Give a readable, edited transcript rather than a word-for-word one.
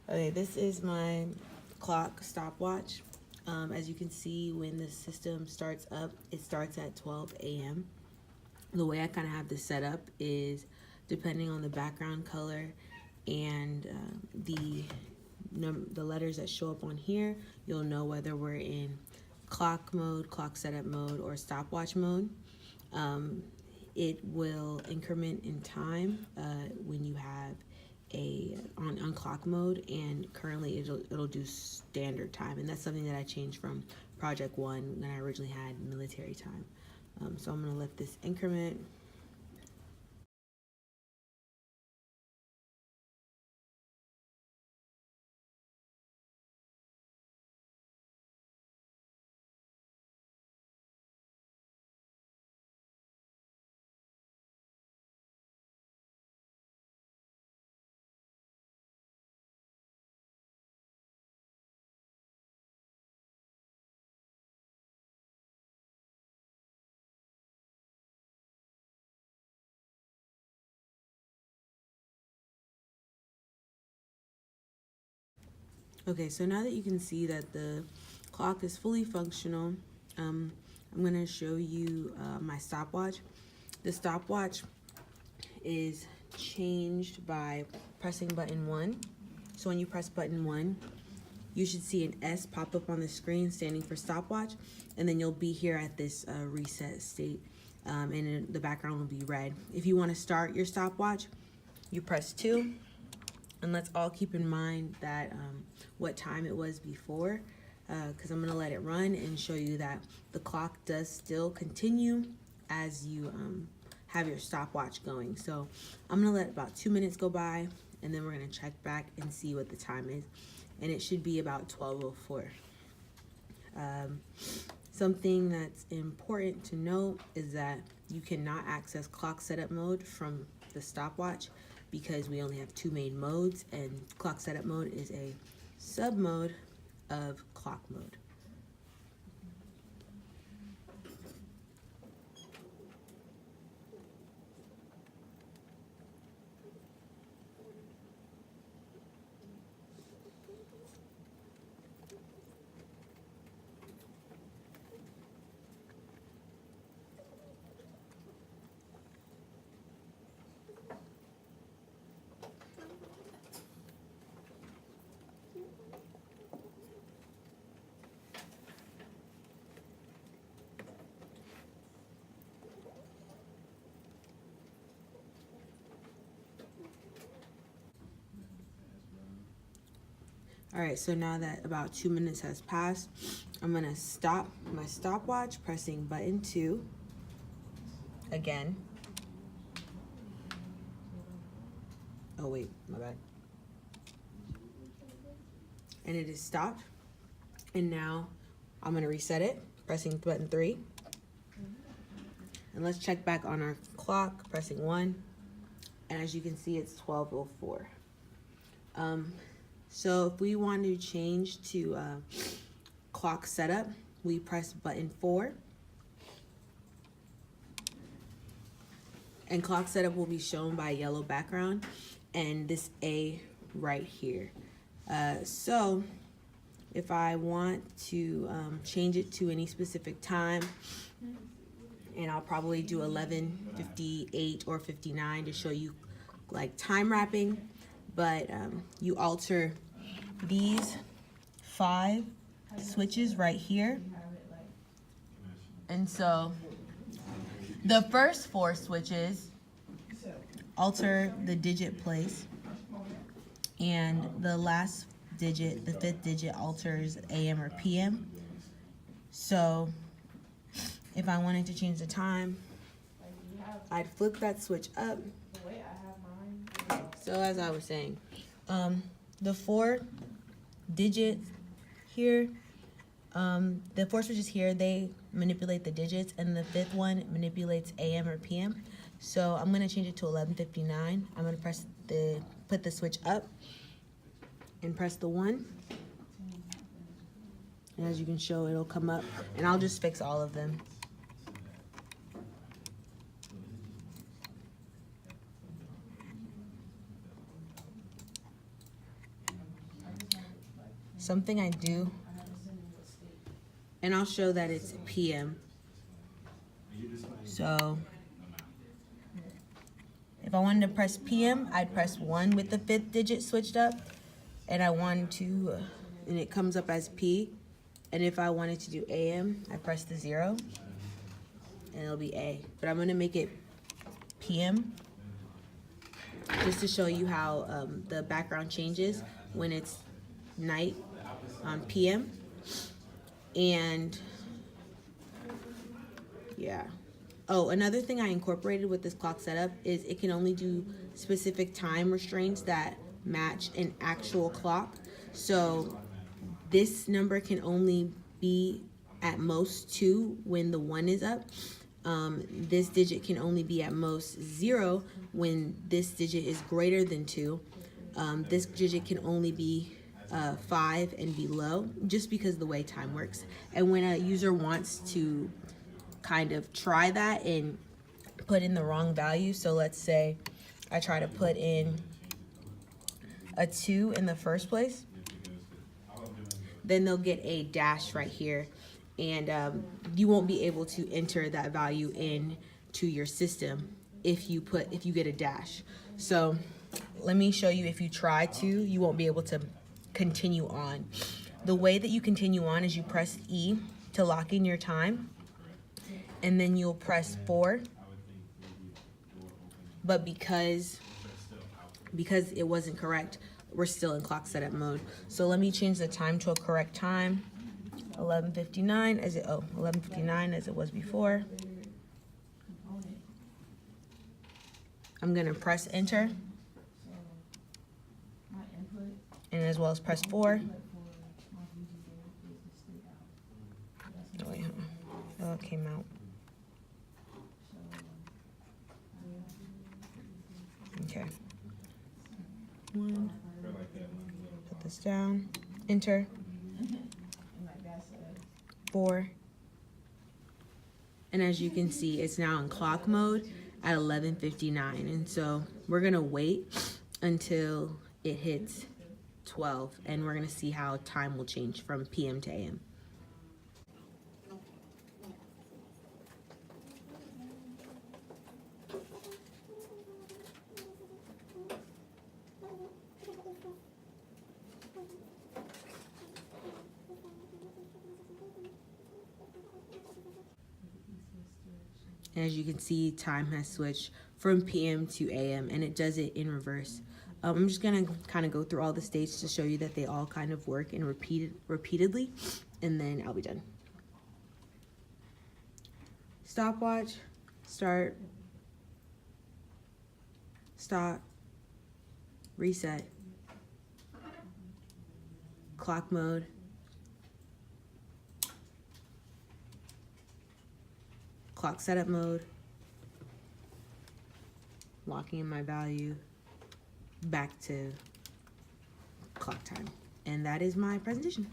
Okay, this is my clock stopwatch. As you can see, when the system starts up, it starts at 12 a.m. The way I kind of have this set up is depending on the background color and the letters that show up on here, you'll know whether we're in clock mode, clock setup mode, or stopwatch mode. It will increment in time when you have on clock mode, and currently it'll do standard time, and that's something that I changed from Project One when I originally had military time. So I'm gonna let this increment. Okay, so now that you can see that the clock is fully functional, I'm gonna show you my stopwatch. The stopwatch is changed by pressing button 1. So when you press button 1, you should see an S pop up on the screen standing for stopwatch, and then you'll be here at this reset state, and the background will be red. If you want to start your stopwatch, you press 2, and let's all keep in mind that what time it was before, because I'm going to let it run and show you that the clock does still continue as you have your stopwatch going. So I'm going to let about 2 minutes go by, and then we're going to check back and see what the time is, and it should be about 12:04. Something that's important to note is that you cannot access clock setup mode from the stopwatch because we only have 2 main modes, and clock setup mode is a sub mode of clock mode. All right, so now that about 2 minutes has passed, I'm gonna stop my stopwatch pressing button 2 again. Oh wait, my bad. And it is stopped. And now I'm gonna reset it, pressing button 3. And let's check back on our clock, pressing 1. And as you can see, it's 12:04. So if we want to change to clock setup, we press button 4. And clock setup will be shown by a yellow background and this A right here. So if I want to change it to any specific time, and I'll probably do 11:58 or 59 to show you like time wrapping, but you alter these 5 switches right here. And so the first 4 switches alter the digit place, and the last digit, the 5th digit, alters AM or PM. So if I wanted to change the time, I'd flip that switch up. So as I was saying, the 4 digits here, the 4 switches here, they manipulate the digits, and the 5th one manipulates AM or PM. So I'm gonna change it to 11:59. I'm gonna put the switch up and press the 1. And as you can show, it'll come up, and I'll just fix all of them. something I do, and I'll show that it's PM. So if I wanted to press PM, I'd press 1 with the 5th digit switched up, and I wanted to, and it comes up as P. And if I wanted to do AM, I press the 0, and it'll be A. But I'm gonna make it PM, just to show you how the background changes when it's night on PM. And yeah. Oh, another thing I incorporated with this clock setup is it can only do specific time restraints that match an actual clock. So this number can only be at most 2 when the 1 is up. This digit can only be at most 0 when this digit is greater than 2. This digit can only be 5 and below, just because of the way time works. And when a user wants to kind of try that and put in the wrong value, so let's say I try to put in a 2 in the first place, then they'll get a dash right here, and you won't be able to enter that value in to your system if you get a dash. So let me show you. If you try to, you won't be able to continue on. The way that you continue on is you press E to lock in your time, and then you'll press 4. But because it wasn't correct, we're still in clock setup mode. So let me change the time to a correct time. 11:59 as 11:59 as it was before. I'm gonna press enter, and as well as press 4. Oh, wait, oh, it came out. Okay. 1. Put this down. Enter. 4. And as you can see, it's now in clock mode at 11:59. And so we're gonna wait until it hits 12, and we're gonna see how time will change from PM to AM. As you can see, time has switched from PM to AM, and it does it in reverse. I'm just gonna kind of go through all the states to show you that they all kind of work and repeatedly, and then I'll be done. Stopwatch, start, stop, reset, clock mode, clock setup mode, locking in my value, back to clock time. And that is my presentation.